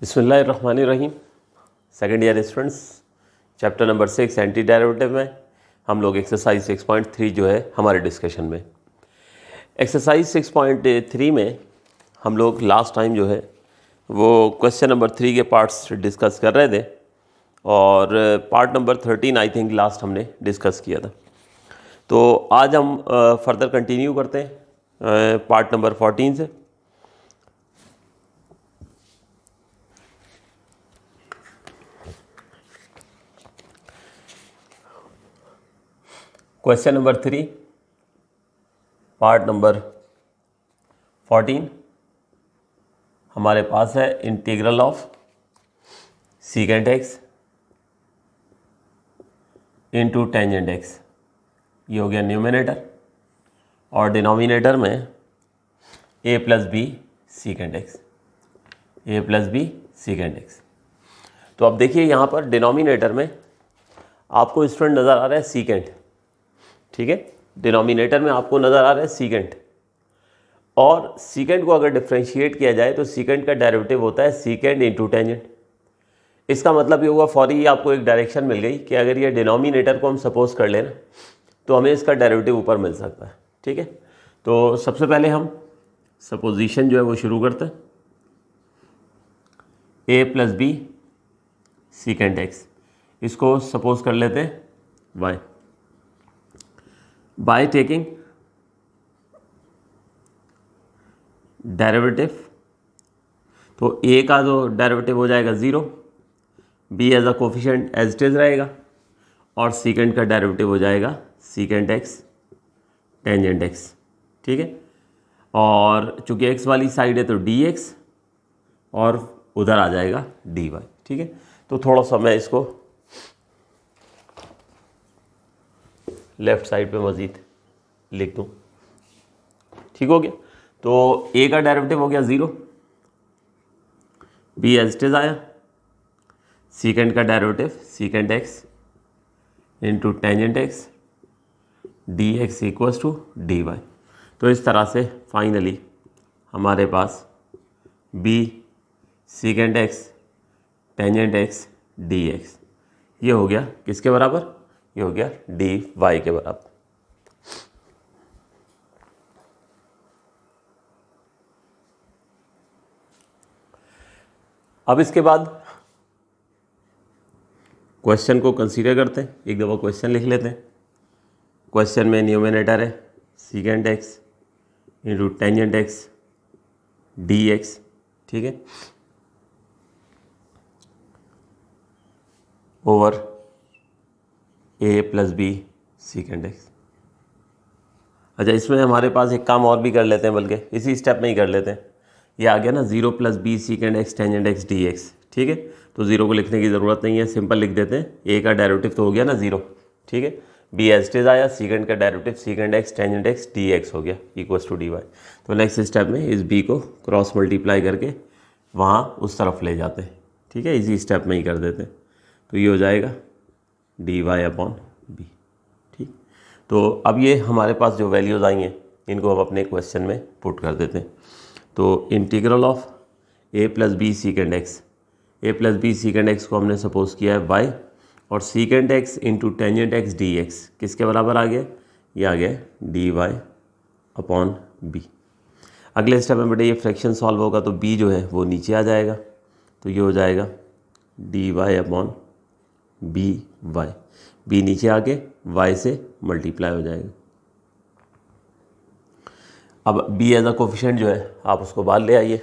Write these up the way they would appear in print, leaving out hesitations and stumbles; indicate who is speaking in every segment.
Speaker 1: बिस्मिल्लाहिर्रहमानिर्रहीम। Second year students, chapter number 6 anti derivative में हम लोग एक्सरसाइज 6.3 जो है हमारे डिस्कशन में। एक्सरसाइज 6.3 में हम लोग लास्ट टाइम जो है वो क्वेश्चन नंबर 3 के पार्ट्स डिस्कस कर रहे थे और part number 13 I think last हमने डिस्कस किया था। तो आज हम फर्दर कंटिन्यू करते हैं पार्ट नंबर 14 से। क्वेश्चन नंबर 3 पार्ट नंबर 14 हमारे पास है integral of secant x into tangent x. ये हो गया न्यूमिनेटर और डिनोमिनेटर में a plus B secant x, a plus B secant x. तो अब देखिए यहाँ पर डिनोमिनेटर में आपको स्टूडेंट नज़र आ रहा है सीकेंट, ठीक है। डिनोमिनेटर में आपको नज़र आ रहा है सीकेंट, और सीकेंट को अगर डिफ्रेंशिएट किया जाए तो सीकेंट का डेरिवेटिव होता है सीकेंट इंटू टेंजेंट। इसका मतलब ये होगा फौरी आपको एक डायरेक्शन मिल गई कि अगर ये डिनोमिनेटर को हम सपोज कर लेना तो हमें इसका डेरिवेटिव ऊपर मिल सकता है, ठीक है। तो सबसे पहले हम सपोजिशन जो है वो शुरू करते हैं। a प्लस बी सीकेंट एक्स, इसको सपोज कर लेते हैं y। बाय टेकिंग डेरिवेटिव, तो a का जो डेरिवेटिव हो जाएगा 0, b as a coefficient as it is रहेगा, और सीकेंट का डेरिवेटिव हो जाएगा सीकेंट एक्स टेंजेंट एक्स, ठीक है। और चूंकि x वाली साइड है तो dx और उधर आ जाएगा dy, ठीक है। तो थोड़ा सा मैं इसको लेफ़्ट साइड पे मज़ीद लिख दूँ, ठीक हो गया। तो a का डेरिवेटिव हो गया 0, b एज इट इज आया, सीकेंट का derivative secant x into tangent x d x equals to d y. तो इस तरह से फाइनली हमारे पास b secant x tangent x d x ये हो गया किसके बराबर? ये हो गया डी वाई के बराबर। अब इसके बाद क्वेश्चन को कंसीडर करते हैं, एक दफ़ा क्वेश्चन लिख लेते हैं। क्वेश्चन में न्यूमिनेटर है secant x into tangent x d x, ठीक है, over a plus B secant x. अच्छा, इसमें हमारे पास एक काम और भी कर लेते हैं, बल्कि इसी स्टेप में ही कर लेते हैं। ये आ गया ना 0 plus B secant x tangent x d x, ठीक है। तो 0 को लिखने की ज़रूरत नहीं है, सिंपल लिख देते हैं। a का डेरिवेटिव तो हो गया ना 0, ठीक है। b एज इट इज आया, सीकेंट का derivative secant x tangent x d x हो गया इक्वल्स टू डी वाई। तो नेक्स्ट स्टेप में इस b को क्रॉस मल्टीप्लाई करके वहाँ उस तरफ ले जाते हैं, ठीक है। इसी स्टेप में ही कर देते हैं। तो ये हो जाएगा डी वाई अपॉन बी, ठीक। तो अब ये हमारे पास जो वैल्यूज़ आई हैं इनको हम अपने क्वेश्चन में पुट कर देते हैं। तो integral of a plus B secant x, a plus B secant x को हमने सपोज किया है y, और secant x into tangent x d x किसके बराबर आ गया? ये आ गया डी वाई अपॉन बी। अगले स्टेप में बेटे ये फ्रैक्शन सॉल्व होगा तो b जो है वो नीचे आ जाएगा, तो ये हो जाएगा d y upon b y. B नीचे आके y से मल्टीप्लाई हो जाएगा। अब b एज अ कोफिशिएंट जो है आप उसको बाहर ले आइए।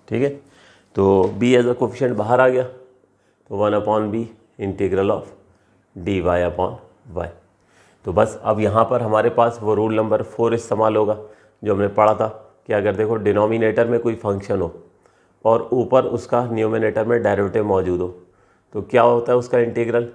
Speaker 1: ठीक है, तो b एज अ कोफिशिएंट बाहर आ गया, तो 1 upon b integral of d y upon y. तो बस अब यहाँ पर हमारे पास वो रूल नंबर 4 इस्तेमाल होगा जो हमने पढ़ा था कि अगर देखो डिनोमिनेटर में कोई फंक्शन हो और ऊपर उसका न्यूमिनेटर में डेरिवेटिव मौजूद हो तो क्या होता है उसका integral?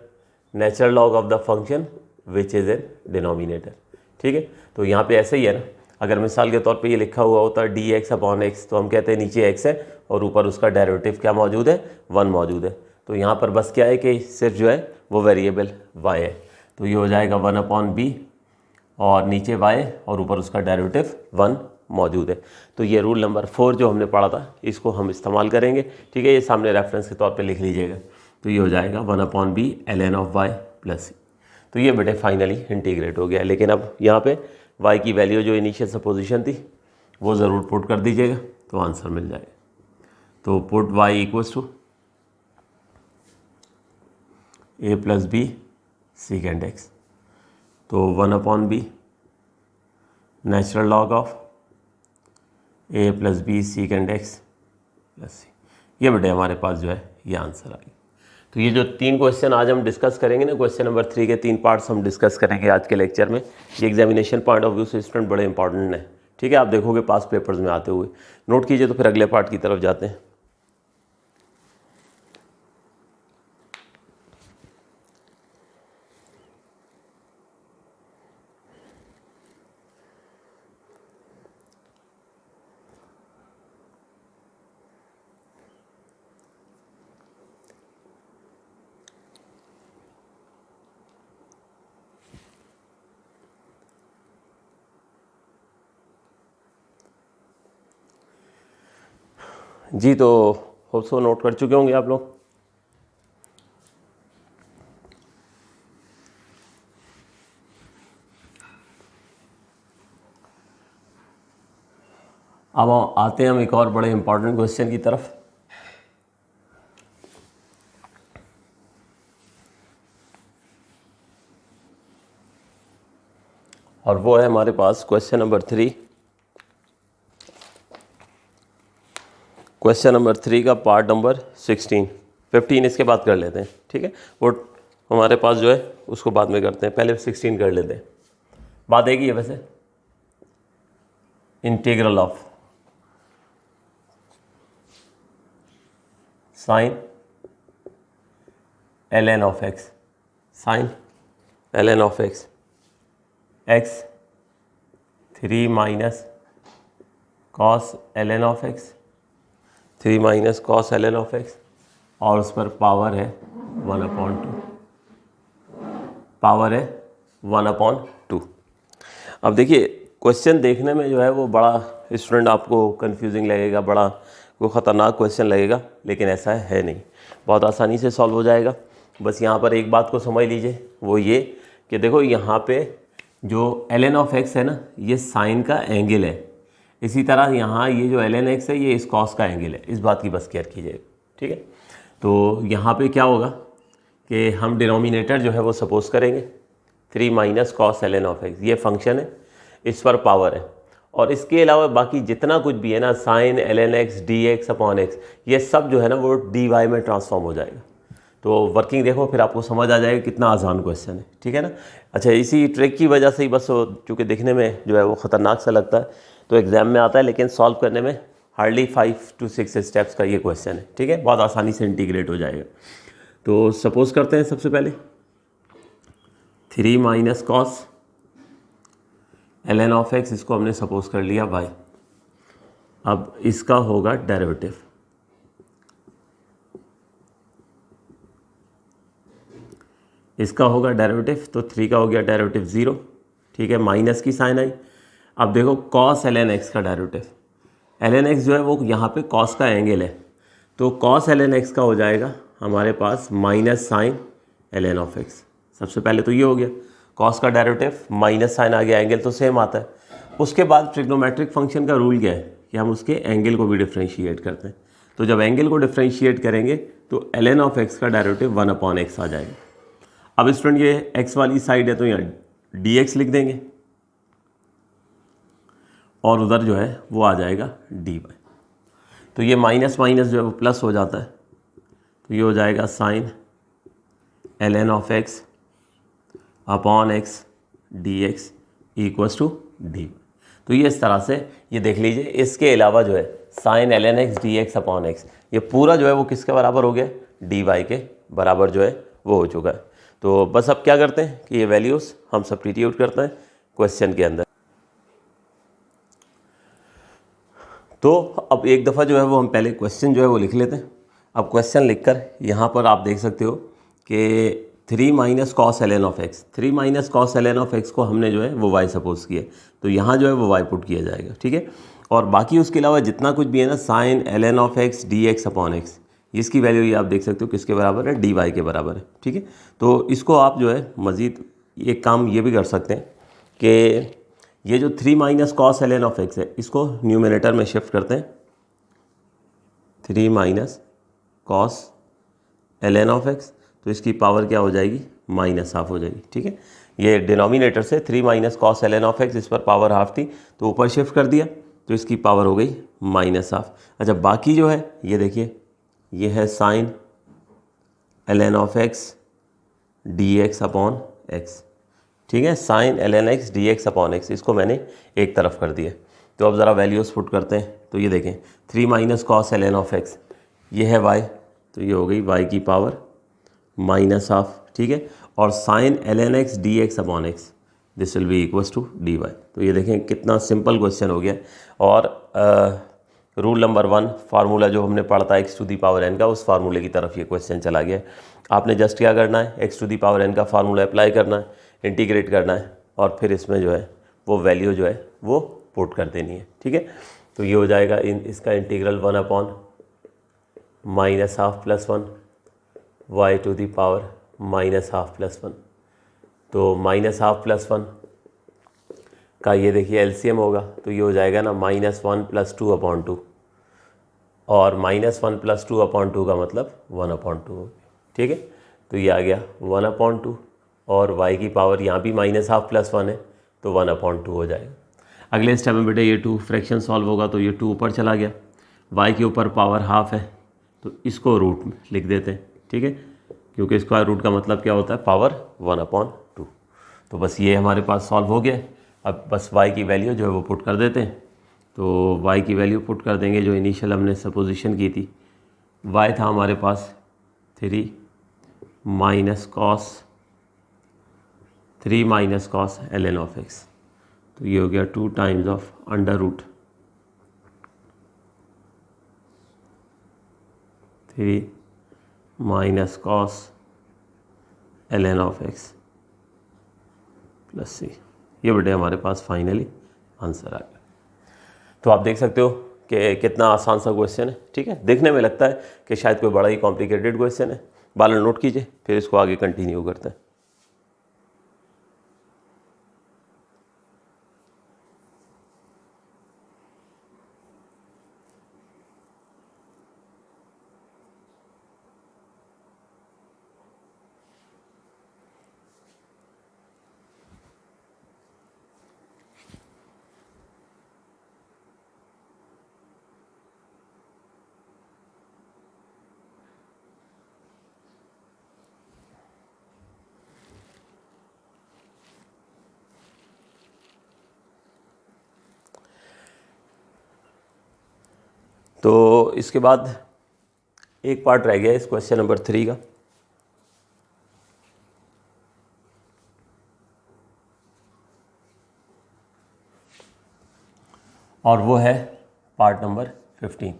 Speaker 1: Natural log of the function which is in denominator, ठीक है। तो यहाँ पे ऐसे ही है ना, अगर मिसाल के तौर पे ये लिखा हुआ होता है डी एक्स अपॉन एक्स, तो हम कहते हैं नीचे एक्स है और ऊपर उसका डेरिवेटिव क्या मौजूद है? 1 मौजूद है। तो यहाँ पर बस क्या है कि सिर्फ जो है वो वेरिएबल y है, तो ये हो जाएगा 1 अपॉन बी और नीचे y और ऊपर उसका डेरिवेटिव 1 मौजूद है। तो ये रूल नंबर 4 जो हमने पढ़ा था इसको हम इस्तेमाल करेंगे, ठीक है। ये सामने रेफरेंस के तौर पे लिख लीजिएगा। तो ये हो जाएगा 1/b ln of y plus c। तो ये बेटे फाइनली इंटीग्रेट हो गया। लेकिन अब यहाँ पे y की वैल्यू जो इनिशियल सपोजिशन थी वो ज़रूर पुट कर दीजिएगा तो आंसर मिल जाएगा। तो put y equals to a plus b secant x। तो 1/b natural log of a plus b secant x plus c। ये बेटे हमारे पास जो है ये आंसर आ गया। तो ये जो 3 क्वेश्चन आज हम डिस्कस करेंगे ना, क्वेश्चन नंबर 3 के 3 पार्ट्स हम डिस्कस करेंगे आज के लेक्चर में। ये एग्जामिनेशन पॉइंट ऑफ व्यू से स्टूडेंट बड़े इंपॉर्टेंट है, ठीक है। आप देखोगे पास पेपर्स में आते हुए, नोट कीजिए। तो फिर अगले पार्ट की तरफ जाते हैं। जी, तो होप सो नोट कर चुके होंगे आप लोग। अब आते हैं हम एक और बड़े इंपॉर्टेंट क्वेश्चन की तरफ। और वो है हमारे पास क्वेश्चन नंबर 3। क्वेश्चन नंबर 3 का पार्ट नंबर 15 इसके बाद कर लेते हैं, ठीक है। वो हमारे पास जो है उसको बाद में करते हैं, पहले 16 कर लेते हैं। बात एक ही है वैसे। Integral of sine ln of x, sine ln of x, x 3 minus cos ln of x, 3 minus cos ln of x, और उस पर पावर है 1/2, पावर है 1/2। अब देखिए क्वेश्चन देखने में जो है वो बड़ा स्टूडेंट आपको कंफ्यूजिंग लगेगा, बड़ा वो ख़तरनाक क्वेश्चन लगेगा, लेकिन ऐसा है नहीं, बहुत आसानी से सॉल्व हो जाएगा। बस यहाँ पर एक बात को समझ लीजिए, वो ये कि देखो यहाँ पे जो ln ऑफ x है ना, ये साइन का एंगल है। इसी तरह यहाँ ये जो ln x है ये इस कॉस का एंगल है। इस बात की बस केयर कीजिएगा, ठीक है। तो यहाँ पे क्या होगा कि हम डिनोमिनेटर जो है वो सपोज करेंगे 3 minus cos ln of x, ये फंक्शन है, इस पर पावर है, और इसके अलावा बाकी जितना कुछ भी है ना, sine ln x dx upon x, ये सब जो है ना वो dy में ट्रांसफॉर्म हो जाएगा। तो वर्किंग देखो फिर आपको समझ आ जाएगा कितना आसान क्वेश्चन है, ठीक है ना। अच्छा, इसी ट्रिक की वजह से ही बस चूँकि दिखने में जो है वो ख़तरनाक सा लगता है तो एग्ज़ाम में आता है, लेकिन सॉल्व करने में हार्डली 5 to 6 स्टेप्स का ये क्वेश्चन है, ठीक है। बहुत आसानी से इंटीग्रेट हो जाएगा। तो सपोज़ करते हैं सबसे पहले 3 minus cos ln of x, इसको हमने सपोज कर लिया y। अब इसका होगा डेरिवेटिव, इसका होगा डेरिवेटिव, तो 3 का हो गया डेरिवेटिव 0, ठीक है। माइनस की साइन आई। अब देखो कॉस ln x का डेरिवेटिव, ln x जो है वो यहाँ पे कॉस का एंगल है, तो कॉस ln x का हो जाएगा हमारे पास minus sine ln of x। सबसे पहले तो ये हो गया, कॉस का डेरिवेटिव माइनस साइन आ गया, एंगल तो सेम आता है। उसके बाद ट्रिग्नोमेट्रिक फंक्शन का रूल क्या है कि हम उसके एंगल को भी डिफ्रेंशिएट करते हैं। तो जब एंगल को डिफ्रेंशिएट करेंगे तो ln ऑफ x का डेरिवेटिव 1/x आ जाएगा। अब स्टूडेंट ये x वाली साइड है तो यहाँ dx लिख देंगे, और उधर जो है वो आ जाएगा dy। तो ये माइनस माइनस जो है वो प्लस हो जाता है, तो ये हो जाएगा sine ln of x upon x dx equals to dy। तो ये इस तरह से ये देख लीजिए। इसके अलावा जो है sine ln x dx upon x, ये पूरा जो है वो किसके बराबर हो गया, dy के बराबर जो है वो हो चुका है। तो बस अब क्या करते हैं कि ये वैल्यूज़ हम सब्स्टिट्यूट करते हैं क्वेश्चन के अंदर। तो अब एक दफ़ा जो है वो हम पहले क्वेश्चन जो है वो लिख लेते हैं। अब क्वेश्चन लिखकर यहाँ पर आप देख सकते हो कि 3 minus cos l n of x, 3 minus cos l n of x को हमने जो है वो वाई सपोज किया, तो यहाँ जो है वो वाई पुट किया जाएगा, ठीक है। और बाकी उसके अलावा जितना कुछ भी है ना, sine l n of x d x upon x, इसकी वैल्यू ये आप देख सकते हो किसके बराबर है, डी वाई के बराबर है, ठीक है। तो इसको आप जो है मज़ीद एक काम ये भी कर सकते हैं कि ये जो 3 minus cos l n of x है इसको न्यूमिनेटर में शिफ्ट करते हैं, 3 minus cos l n of x, तो इसकी पावर क्या हो जाएगी, माइनस हाफ हो जाएगी, ठीक है। ये डिनोमिनेटर से 3 minus cos l n of x, इस पर पावर हाफ थी तो ऊपर शिफ्ट कर दिया तो इसकी पावर हो गई माइनस हाफ। अच्छा बाकी जो है ये देखिए, ये है sine l n of x d x upon x, ठीक है, sine l n x d x upon x, इसको मैंने एक तरफ कर दिया। तो अब ज़रा वैल्यूज़ पुट करते हैं, तो ये देखें 3 minus cos l n of x, ये है वाई, तो ये हो गई वाई की पावर माइनस हाफ, ठीक है। और sine l n x d x upon x, this will be equals to d y. तो ये देखें कितना सिंपल क्वेश्चन हो गया। और रूल नंबर 1 फार्मूला जो हमने पढ़ा था x to the power n का, उस फार्मूले की तरफ ये क्वेश्चन चला गया। आपने जस्ट क्या करना है, x to the power n का फार्मूला अप्लाई करना है, इंटीग्रेट करना है और फिर इसमें जो है वो वैल्यू जो है वो पुट कर देनी है, ठीक है। तो ये हो जाएगा इसका integral 1 upon minus half plus 1 y to the power minus half plus 1। तो माइनस हाफ प्लस 1 का ये देखिए एलसीएम होगा, तो ये हो जाएगा ना -1 + 2 अपॉन 2, और -1 + 2 अपॉन 2 का मतलब 1 अपॉन 2 हो गया, ठीक है। तो ये आ गया 1 अपॉन 2 और y की पावर यहाँ भी -1/2 + 1 है तो 1 अपॉन 2 हो जाएगा। अगले स्टेप में बेटे ये 2 फ्रैक्शन सॉल्व होगा, तो ये 2 ऊपर चला गया, y के ऊपर पावर हाफ है तो इसको रूट में लिख देते हैं, ठीक है, क्योंकि स्क्वायर रूट का मतलब क्या होता है, पावर 1 अपॉन 2। तो बस ये हमारे पास सॉल्व हो गया। अब बस y की वैल्यू जो है वो पुट कर देते हैं, तो y की वैल्यू पुट कर देंगे जो इनिशियल हमने सपोजिशन की थी। y था हमारे पास 3 minus cos l n of x, तो ये हो गया 2 times of under root 3 minus cos l n of x plus c. ये बेटे हमारे पास फाइनली आंसर आ गया। तो आप देख सकते हो कि कितना आसान सा क्वेश्चन है, ठीक है। देखने में लगता है कि शायद कोई बड़ा ही कॉम्प्लिकेटेड क्वेश्चन है, बालन नोट कीजिए फिर इसको आगे कंटिन्यू करते हैं। तो इसके बाद एक पार्ट रह गया इस क्वेश्चन नंबर 3 का, और वो है पार्ट नंबर 15।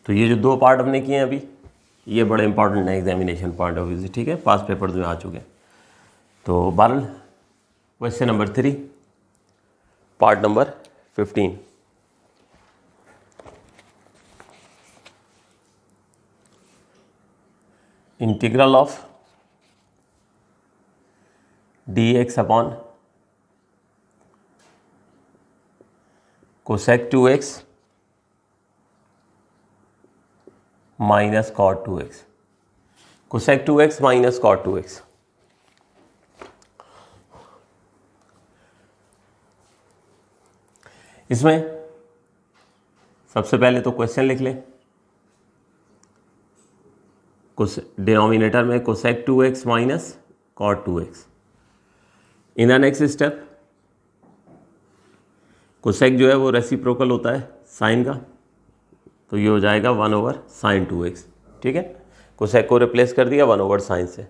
Speaker 1: तो ये जो 2 पार्ट हमने किए हैं अभी, ये बड़े इंपॉर्टेंट है एग्जामिनेशन पॉइंट ऑफ व्यू से, ठीक है, पास पेपर्स में आ चुके हैं। तो बहरहाल question number 3 part number 15। Integral of dx upon cosec 2x minus cot 2x, cosec 2x minus cot 2x। इसमें सबसे पहले तो क्वेश्चन लिख लें, डिनोमिनेटर में cosec 2x minus cot 2x। In the next step cosec जो है वो रेसिप्रोकल होता है साइन का, तो ये हो जाएगा 1/sin 2x, ठीक है। कोसेक को रिप्लेस कर दिया 1/sin से,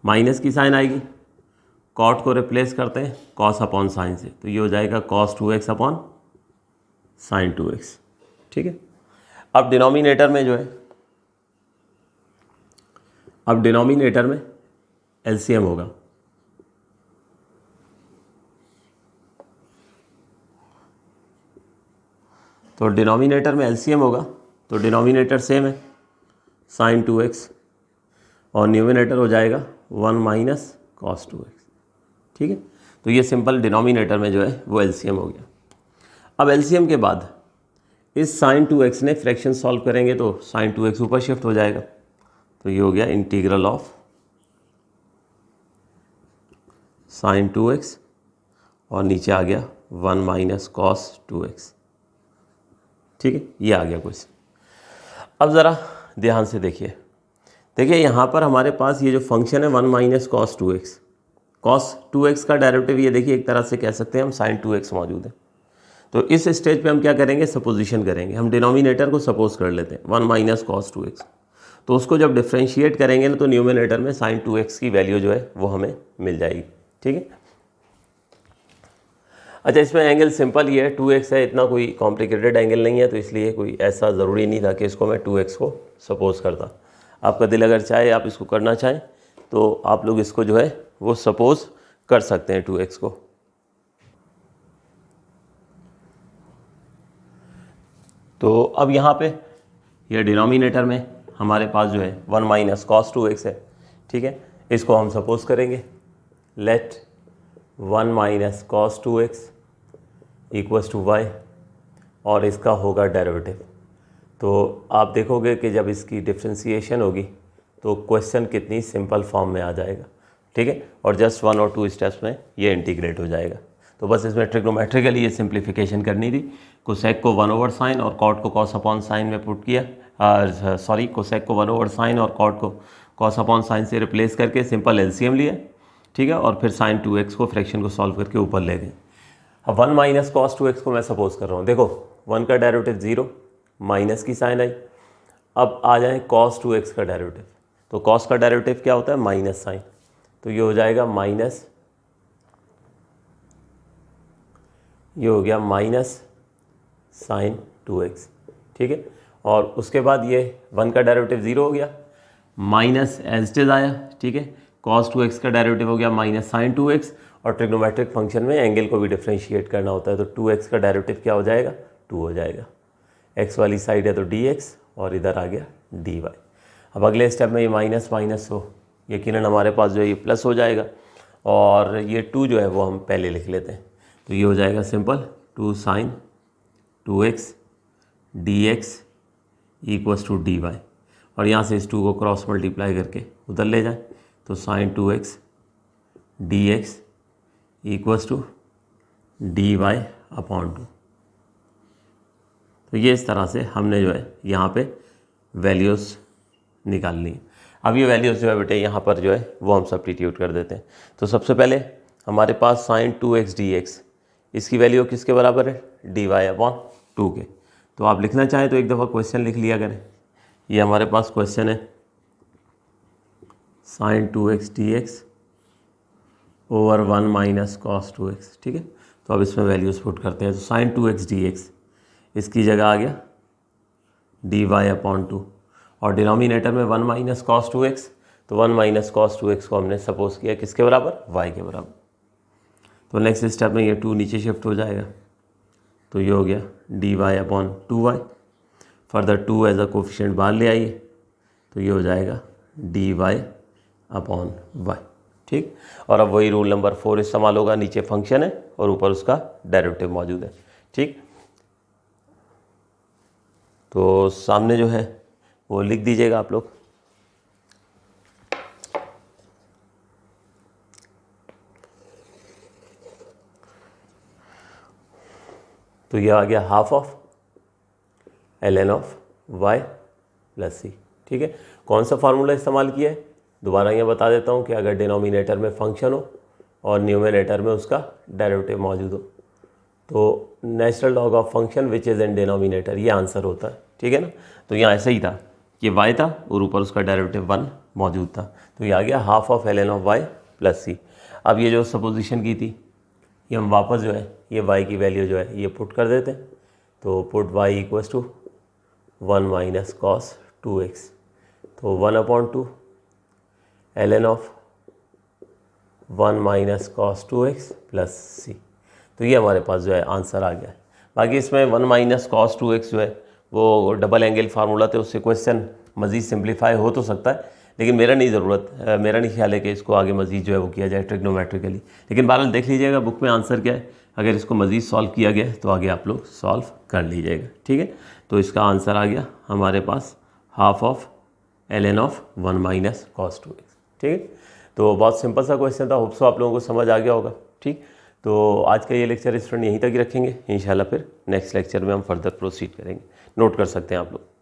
Speaker 1: माइनस की साइन आएगी, कॉट को रिप्लेस करते हैं कॉस अपॉन साइन से, तो ये हो जाएगा cos 2x upon sine 2x। ठीक है, अब डिनोमिनेटर में जो है, अब डिनोमिनेटर में एलसीएम होगा। तो डिनोमिनेटर में एलसीएम होगा, तो डिनोमिनेटर सेम है साइन 2x और न्यूमिनेटर हो जाएगा 1 माइनस कॉस 2x। ठीक है, तो ये सिंपल डिनोमिनेटर में जो है वो एलसीएम हो गया। अब एलसीएम के बाद इस साइन 2x ने फ्रैक्शन सॉल्व करेंगे तो साइन 2x ऊपर शिफ्ट हो जाएगा, तो ये हो गया इंटीग्रल ऑफ साइन 2x और नीचे आ गया 1 माइनस कॉस 2x। ठीक है, ये आ गया कुछ। अब ज़रा ध्यान से देखिए, यहाँ पर हमारे पास ये जो फंक्शन है 1 minus cos 2x, cos 2x का डेरिवेटिव ये देखिए एक तरह से कह सकते हैं हम साइन 2x मौजूद है। तो इस स्टेज पे हम क्या करेंगे, सपोजिशन करेंगे। हम डिनोमिनेटर को सपोज कर लेते हैं 1 माइनस कॉस 2x, तो उसको जब डिफ्रेंशिएट करेंगे ना तो न्यूमिनेटर में साइन 2x की वैल्यू जो है वो हमें मिल जाएगी। ठीक है, अच्छा इसमें एंगल सिंपल ही है, 2x है, इतना कोई कॉम्प्लिकेटेड एंगल नहीं है, तो इसलिए कोई ऐसा ज़रूरी नहीं था कि इसको मैं 2x को सपोज करता। आपका दिल अगर चाहे, आप इसको करना चाहें तो आप लोग इसको जो है वो सपोज कर सकते हैं 2x को। तो अब यहाँ पे ये डिनोमिनेटर में हमारे पास जो है 1 माइनस कॉस 2x है। ठीक है, इसको हम सपोज करेंगे let 1 minus cos 2x equals to y और इसका होगा डेरिवेटिव। तो आप देखोगे कि जब इसकी डिफ्रेंशिएशन होगी तो क्वेश्चन कितनी सिंपल फॉर्म में आ जाएगा। ठीक है, और जस्ट 1 और 2 स्टेप्स में ये इंटीग्रेट हो जाएगा। तो बस इसमें ट्रिग्नोमेट्रिकली ये सिंप्लीफिकेशन करनी थी। कोसेक को 1 ओवर साइन और कॉट को कॉस अपॉन साइन में पुट किया, कोसेक को 1 ओवर साइन और कॉट को कॉस अपॉन साइन से रिप्लेस करके सिंपल एलसीएम लिया। ठीक है, और फिर साइन 2x को फ्रैक्शन को सॉल्व करके ऊपर ले गए। अब 1 माइनस कॉस 2x को मैं सपोज कर रहा हूँ। देखो 1 का डेरिवेटिव 0, माइनस की साइन आई। अब आ जाए कॉस 2x का डेरिवेटिव, तो कॉस का डेरिवेटिव क्या होता है, माइनस साइन, तो ये हो जाएगा माइनस, ये हो गया माइनस साइन 2x। ठीक है, और उसके बाद ये 1 का डेरिवेटिव 0 हो गया, माइनस एज इट इज आया। ठीक है, cos 2x का डेरिवेटिव हो गया माइनस साइन 2x, और ट्रिग्नोमेट्रिक फंक्शन में एंगल को भी डिफ्रेंशिएट करना होता है, तो 2x का डेरिवेटिव क्या हो जाएगा, 2 हो जाएगा। x वाली साइड है तो dx और इधर आ गया dy। अब अगले स्टेप में ये माइनस माइनस हो यकीनन हमारे पास जो है ये प्लस हो जाएगा, और ये 2 जो है वो हम पहले लिख लेते हैं। तो ये हो जाएगा simple 2 sine 2x dx equals to dy, और यहाँ से इस 2 को क्रॉस मल्टीप्लाई करके उधर ले जाएं तो sine 2x dx equals to dy upon 2। तो ये इस तरह से हमने जो है यहाँ पे वैल्यूज़ निकाल ली। अब ये वैल्यूज़ जो है बेटे यहाँ पर जो है वो हम सब्स्टिट्यूट कर देते हैं। तो सबसे पहले हमारे पास साइन 2x dx, इसकी वैल्यू किसके बराबर है, dy अपॉन 2 के। तो आप लिखना चाहें तो एक दफ़ा क्वेश्चन लिख लिया करें। ये हमारे पास क्वेश्चन है sine 2x dx over 1 minus cos 2x। ठीक है, तो अब इसमें वैल्यूज़ पुट करते हैं। तो साइन 2x dx इसकी जगह आ गया dy अपॉन 2, और डिनोमिनेटर में 1 माइनस कॉस 2x, तो 1 माइनस कॉस 2x को हमने सपोज किया किसके बराबर, y के बराबर। तो नेक्स्ट स्टेप में ये 2 नीचे शिफ्ट हो जाएगा, तो ये हो गया dy upon 2y। Further 2 as a coefficient बाहर ले आइए, तो ये हो जाएगा dy अपॉन y। ठीक, और अब वही रूल नंबर 4 इस्तेमाल होगा, नीचे फंक्शन है और ऊपर उसका डेरिवेटिव मौजूद है। ठीक, तो सामने जो है वो लिख दीजिएगा आप लोग। तो ये आ गया half of ln of y plus c. ठीक है, कौन सा फार्मूला इस्तेमाल किया है, दोबारा ये बता देता हूँ कि अगर डिनोमिनेटर में फंक्शन हो और न्यूमिनेटर में उसका डेरिवेटिव मौजूद हो तो natural log of function which is in denominator, ये आंसर होता है। ठीक है ना, तो यहाँ ऐसा ही था कि y था और ऊपर उसका डेरिवेटिव 1 मौजूद था, तो ये आ गया half of ln of y plus c. अब ये जो सपोजिशन की थी ये हम वापस जो है ये y की वैल्यू जो है ये पुट कर देते हैं। तो put y equals to 1 minus cos 2x, तो 1/2 ln of 1 minus cos 2x plus c. तो ये हमारे पास जो है आंसर आ गया है। बाकी इसमें 1 माइनस कॉस 2x जो है वो डबल एंगल फार्मूला थे, उससे क्वेश्चन मज़ीद सिंप्लीफाई हो तो सकता है, लेकिन मेरा नहीं ख्याल है कि इसको आगे मज़ीद जो है वो किया जाए ट्रिग्नोमेट्रिकली। लेकिन बहरहाल देख लीजिएगा बुक में आंसर क्या है, अगर इसको मज़ीद सॉल्व किया गया तो आगे आप लोग सॉल्व कर लीजिएगा, ठीक है। तो इसका आंसर आ गया हमारे पास half of ln of 1 minus cos 2x, ठीक है। तो बहुत सिंपल सा क्वेश्चन था, होप सो आप लोगों को समझ आ गया होगा, ठीक। तो आज का ये लेक्चर स्टूडेंट यहीं तक ही रखेंगे, इंशाल्लाह फिर नेक्स्ट लेक्चर में हम फर्दर प्रोसीड करेंगे। नोट कर सकते हैं आप लोग।